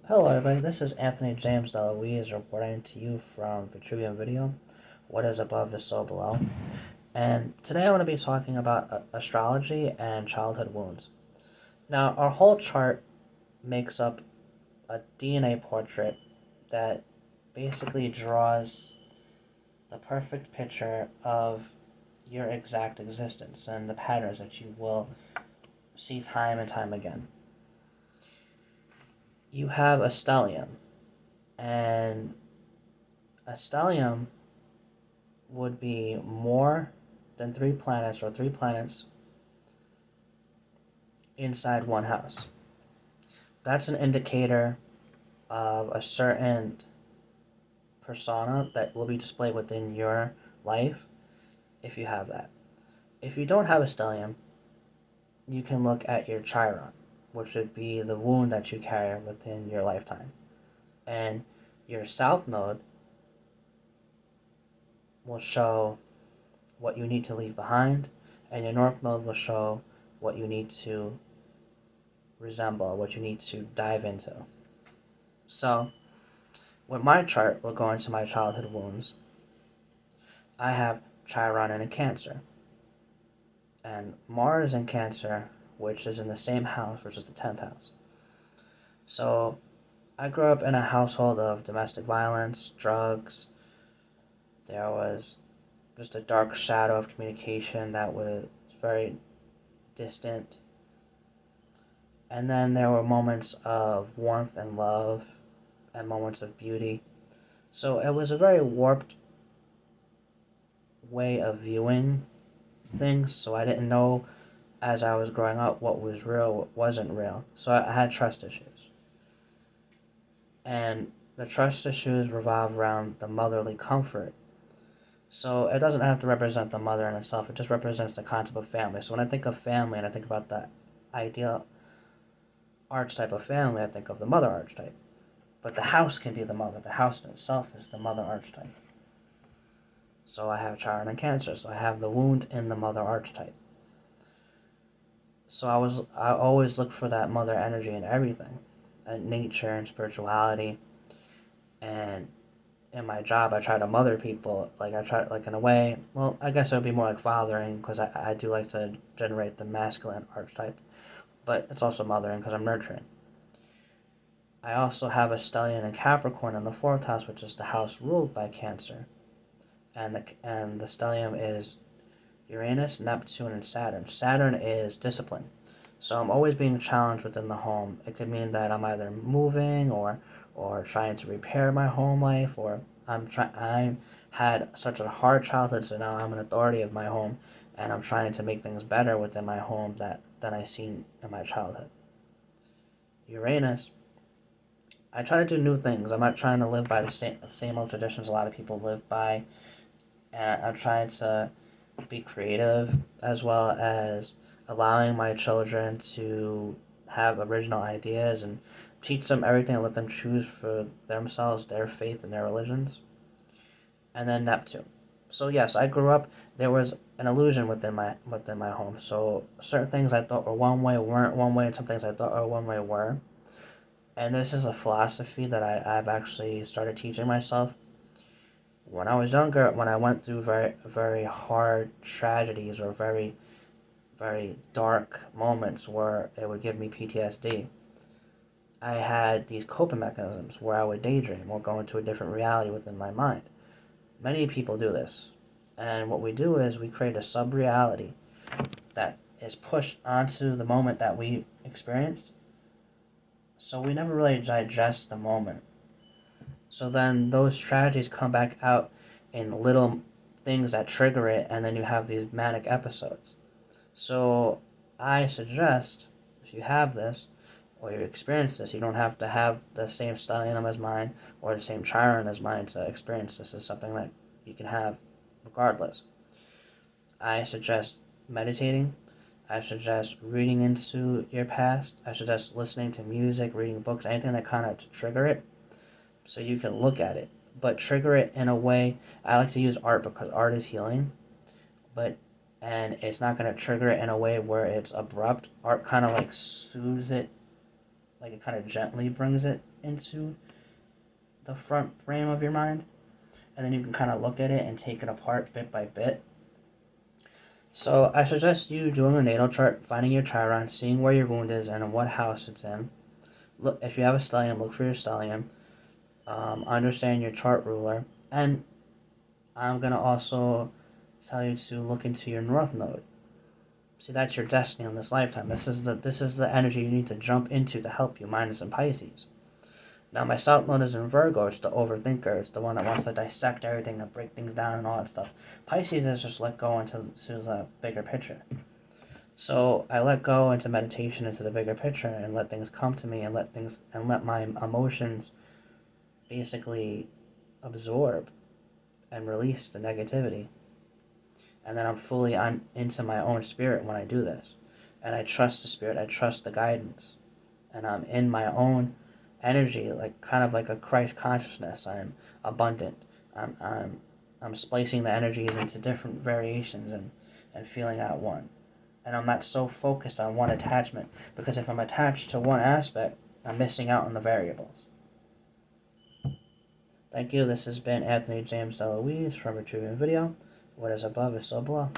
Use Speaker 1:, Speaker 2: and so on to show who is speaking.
Speaker 1: Hello everybody, this is Anthony James DeLuise reporting to you from Vitruvian Video. What is above is so below. And today I want to be talking about astrology and childhood wounds. Now, our whole chart makes up a DNA portrait that basically draws the perfect picture of your exact existence and the patterns that you will see time and time again. You have a stellium, and a stellium would be more than three planets or three planets inside one house. That's an indicator of a certain persona that will be displayed within your life if you have that. If you don't have a stellium, you can look at your chiron, which would be the wound that you carry within your lifetime. And your south node will show what you need to leave behind, and your north node will show what you need to resemble, what you need to dive into. So, with my chart, we'll go into my childhood wounds. I have Chiron in a Cancer, and Mars in Cancer, which is in the same house, which is the 10th house. So, I grew up in a household of domestic violence, drugs. There was just a dark shadow of communication that was very distant. And then there were moments of warmth and love and moments of beauty. So it was a very warped way of viewing things. So I didn't know as I was growing up what was real, what wasn't real. So I had trust issues. And the trust issues revolve around the motherly comfort. So it doesn't have to represent the mother in itself. It just represents the concept of family. So when I think of family and I think about the ideal archetype of family, I think of the mother archetype. But the house can be the mother. The house in itself is the mother archetype. So I have Chiron and Cancer. So I have the wound in the mother archetype. So I always look for that mother energy in everything, in nature and spirituality, and in my job I try to mother people. Like I try, like in a way. Well, I guess it would be more like fathering because I do like to generate the masculine archetype, but it's also mothering because I'm nurturing. I also have a stellium and Capricorn in the 4th house, which is the house ruled by Cancer. And the stellium is Uranus, Neptune, and Saturn. Saturn is discipline. So I'm always being challenged within the home. It could mean that I'm either moving or trying to repair my home life, or I had such a hard childhood, so now I'm an authority of my home, and I'm trying to make things better within my home than I seen in my childhood. Uranus, I try to do new things. I'm not trying to live by the same old traditions a lot of people live by. And I'm trying to be creative as well as allowing my children to have original ideas and teach them everything and let them choose for themselves, their faith and their religions. And then Neptune. So yes, I grew up. There was an illusion within my home. So certain things I thought were one way weren't one way, and some things I thought were one way were. And this is a philosophy that I've actually started teaching myself. When I was younger, when I went through very, very hard tragedies or very, very dark moments where it would give me PTSD, I had these coping mechanisms where I would daydream or go into a different reality within my mind. Many people do this. And what we do is we create a sub-reality that is pushed onto the moment that we experience. So we never really digest the moment. So then those tragedies come back out in little things that trigger it, and then you have these manic episodes. So I suggest, if you have this, or you experience this, you don't have to have the same stellium as mine, or the same Chiron as mine to experience this. Is something that you can have regardless. I suggest meditating. I suggest reading into your past. I suggest listening to music, reading books, anything that kind of trigger it, so you can look at it, but trigger it in a way. I like to use art because art is healing, and it's not going to trigger it in a way where it's abrupt. Art kind of like soothes it like it kind of gently brings it into the front frame of your mind, and then you can kind of look at it and take it apart bit by bit. So I suggest you doing a natal chart, finding your chiron, seeing where your wound is and in what house it's in. Look, if you have a stellium, look for your stellium. Understand your chart ruler, and I'm gonna also tell you to look into your north node. See, that's your destiny on this lifetime. This is the energy you need to jump into to help you. Mine is in Pisces. Now my south node is in Virgo. It's the overthinker. It's the one that wants to dissect everything and break things down and all that stuff. Pisces is just let go into the bigger picture. So I let go into meditation, into the bigger picture, and let things come to me, and let my emotions basically absorb and release the negativity. And then I'm fully into my own spirit when I do this. And I trust the spirit, I trust the guidance. And I'm in my own energy, like kind of like a Christ consciousness. I'm abundant. I'm splicing the energies into different variations and feeling at one. And I'm not so focused on one attachment, because if I'm attached to one aspect, I'm missing out on the variables. Thank you. This has been Anthony James DeLuise from Retrieving Video. What is above is so below.